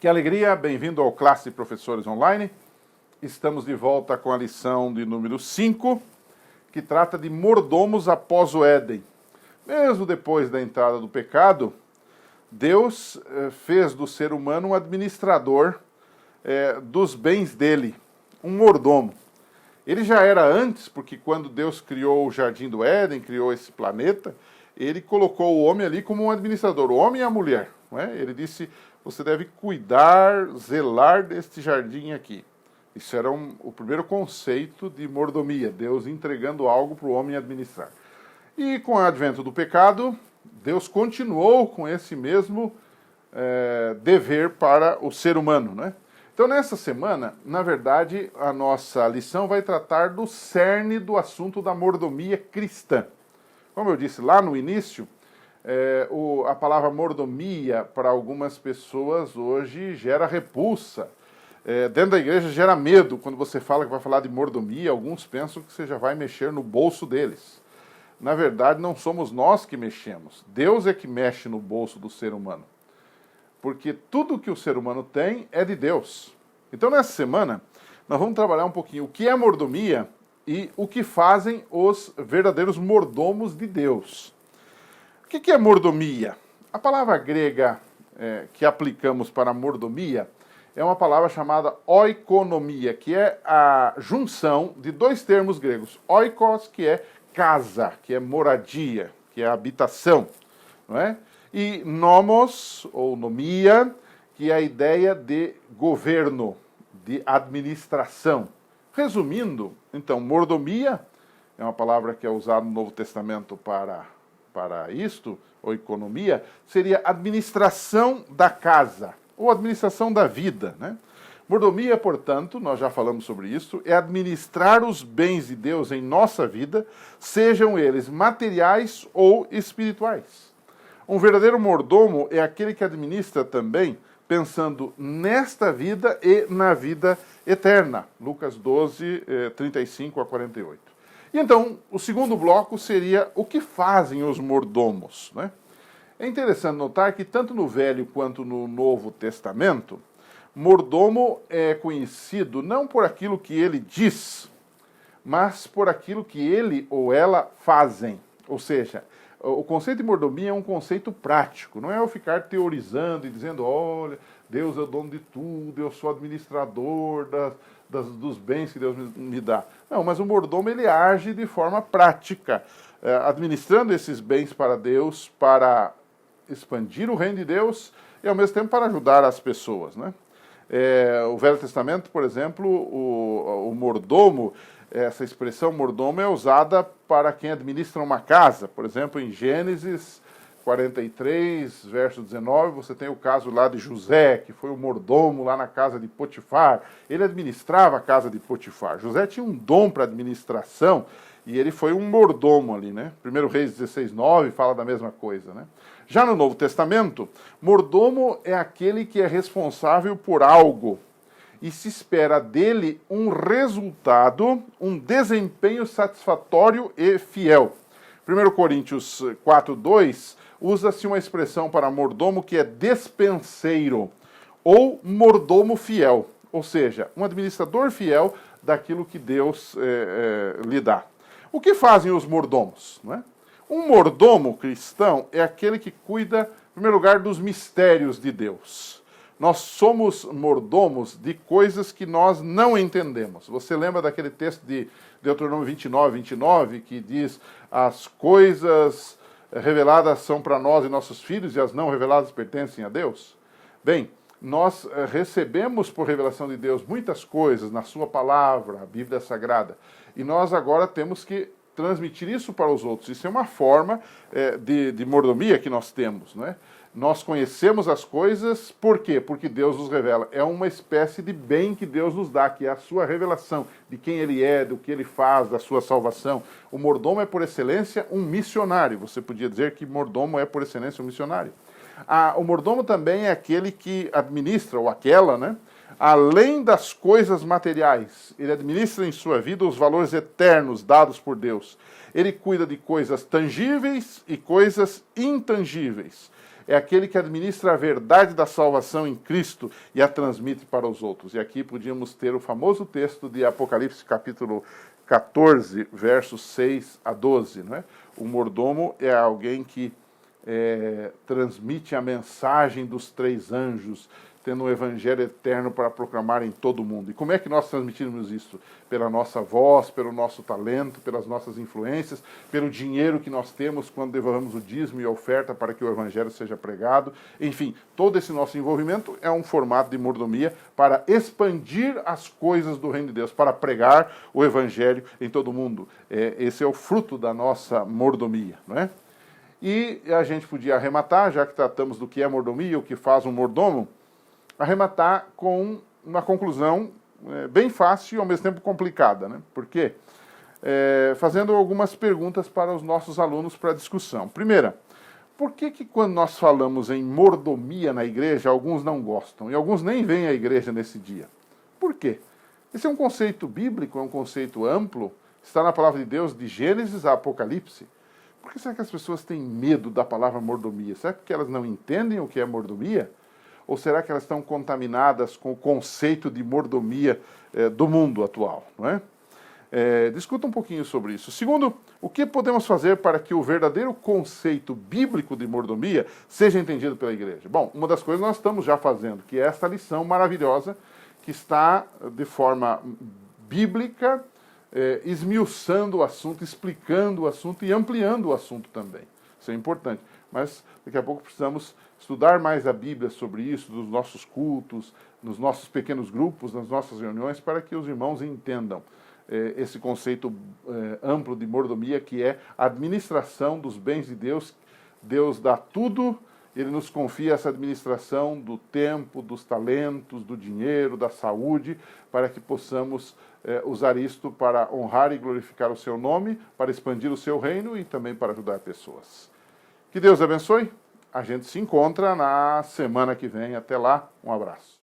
Que alegria, bem-vindo ao Classe de Professores Online. Estamos de volta com a lição de número 5, que trata de mordomos após o Éden. Mesmo depois da entrada do pecado, Deus fez do ser humano um administrador dos bens dele, um mordomo. Ele já era antes, porque quando Deus criou o Jardim do Éden, criou esse planeta, ele colocou o homem ali como um administrador, o homem e a mulher. Não é? Ele disse, você deve cuidar, zelar deste jardim aqui. Isso era o primeiro conceito de mordomia, Deus entregando algo para o homem administrar. E com o advento do pecado, Deus continuou com esse mesmo dever para o ser humano, né? Então, nessa semana, na verdade, a nossa lição vai tratar do cerne do assunto da mordomia cristã. Como eu disse lá no início, a palavra mordomia para algumas pessoas hoje gera repulsa. Dentro da igreja gera medo quando você fala que vai falar de mordomia. Alguns pensam que você já vai mexer no bolso deles. Na verdade, não somos nós que mexemos. Deus é que mexe no bolso do ser humano. Porque tudo que o ser humano tem é de Deus. Então, nessa semana, nós vamos trabalhar um pouquinho o que é mordomia e o que fazem os verdadeiros mordomos de Deus. O que é mordomia? A palavra grega que aplicamos para mordomia é uma palavra chamada oikonomia, que é a junção de dois termos gregos. Oikos, que é casa, que é moradia, que é habitação, não é? E nomos, ou nomia, que é a ideia de governo, de administração. Resumindo, então, mordomia é uma palavra que é usada no Novo Testamento para isto, ou economia, seria administração da casa, ou administração da vida, né? Mordomia, portanto, nós já falamos sobre isso, é administrar os bens de Deus em nossa vida, sejam eles materiais ou espirituais. Um verdadeiro mordomo é aquele que administra também pensando nesta vida e na vida eterna. Lucas 12, 35 a 48. E então, o segundo bloco seria o que fazem os mordomos, né? É interessante notar que tanto no Velho quanto no Novo Testamento, mordomo é conhecido não por aquilo que ele diz, mas por aquilo que ele ou ela fazem. Ou seja, o conceito de mordomia é um conceito prático, não é eu ficar teorizando e dizendo, olha, Deus é o dono de tudo, eu sou administrador dos bens que Deus me dá. Não, mas o mordomo ele age de forma prática, administrando esses bens para Deus, para expandir o reino de Deus e ao mesmo tempo para ajudar as pessoas, né? O Velho Testamento, por exemplo, o mordomo, essa expressão mordomo é usada para quem administra uma casa. Por exemplo, em Gênesis 43, verso 19, você tem o caso lá de José, que foi o mordomo lá na casa de Potifar. Ele administrava a casa de Potifar. José tinha um dom para administração e ele foi um mordomo ali, né? 1 Reis 16, 9 fala da mesma coisa, né? Já no Novo Testamento, mordomo é aquele que é responsável por algo e se espera dele um resultado, um desempenho satisfatório e fiel. 1 Coríntios 4:2 usa-se uma expressão para mordomo que é despenseiro ou mordomo fiel, ou seja, um administrador fiel daquilo que Deus lhe dá. O que fazem os mordomos, não é? Um mordomo cristão é aquele que cuida, em primeiro lugar, dos mistérios de Deus. Nós somos mordomos de coisas que nós não entendemos. Você lembra daquele texto de Deuteronômio 29, que diz as coisas reveladas são para nós e nossos filhos e as não reveladas pertencem a Deus? Bem, nós recebemos por revelação de Deus muitas coisas na sua palavra, a Bíblia Sagrada, e nós agora temos que transmitir isso para os outros. Isso é uma forma de mordomia que nós temos, não é? Nós conhecemos as coisas, por quê? Porque Deus nos revela. É uma espécie de bem que Deus nos dá, que é a sua revelação de quem Ele é, do que Ele faz, da sua salvação. O mordomo é, por excelência, um missionário. Você podia dizer que mordomo é, por excelência, um missionário. O mordomo também é aquele que administra, ou aquela, né? Além das coisas materiais, ele administra em sua vida os valores eternos dados por Deus. Ele cuida de coisas tangíveis e coisas intangíveis. é aquele que administra a verdade da salvação em Cristo e a transmite para os outros. E aqui podíamos ter o famoso texto de Apocalipse, capítulo 14, versos 6 a 12. Não é? O mordomo é alguém que transmite a mensagem dos 3 anjos, tendo um evangelho eterno para proclamar em todo o mundo. E como é que nós transmitimos isso? Pela nossa voz, pelo nosso talento, pelas nossas influências, pelo dinheiro que nós temos quando devolvemos o dízimo e a oferta para que o evangelho seja pregado. Enfim, todo esse nosso envolvimento é um formato de mordomia para expandir as coisas do reino de Deus, para pregar o evangelho em todo o mundo. Esse é o fruto da nossa mordomia, não é? E a gente podia arrematar, já que tratamos do que é mordomia, o que faz um mordomo, arrematar com uma conclusão bem fácil e ao mesmo tempo complicada, né? Por quê? Fazendo algumas perguntas para os nossos alunos para discussão. Primeira, por que quando nós falamos em mordomia na igreja, alguns não gostam e alguns nem vêm à igreja nesse dia? Por quê? Esse é um conceito bíblico, é um conceito amplo, está na palavra de Deus de Gênesis a Apocalipse. Por que será que as pessoas têm medo da palavra mordomia? Será que elas não entendem o que é mordomia? Ou será que elas estão contaminadas com o conceito de mordomia do mundo atual? Não é? Discuta um pouquinho sobre isso. Segundo, o que podemos fazer para que o verdadeiro conceito bíblico de mordomia seja entendido pela igreja? Bom, uma das coisas nós estamos já fazendo, que é esta lição maravilhosa que está de forma bíblica esmiuçando o assunto, explicando o assunto e ampliando o assunto também. Isso é importante. Mas daqui a pouco precisamos estudar mais a Bíblia sobre isso, nos nossos cultos, nos nossos pequenos grupos, nas nossas reuniões, para que os irmãos entendam esse conceito amplo de mordomia, que é a administração dos bens de Deus. Deus dá tudo, Ele nos confia essa administração do tempo, dos talentos, do dinheiro, da saúde, para que possamos usar isto para honrar e glorificar o seu nome, para expandir o seu reino e também para ajudar pessoas. Que Deus abençoe. A gente se encontra na semana que vem. Até lá, um abraço.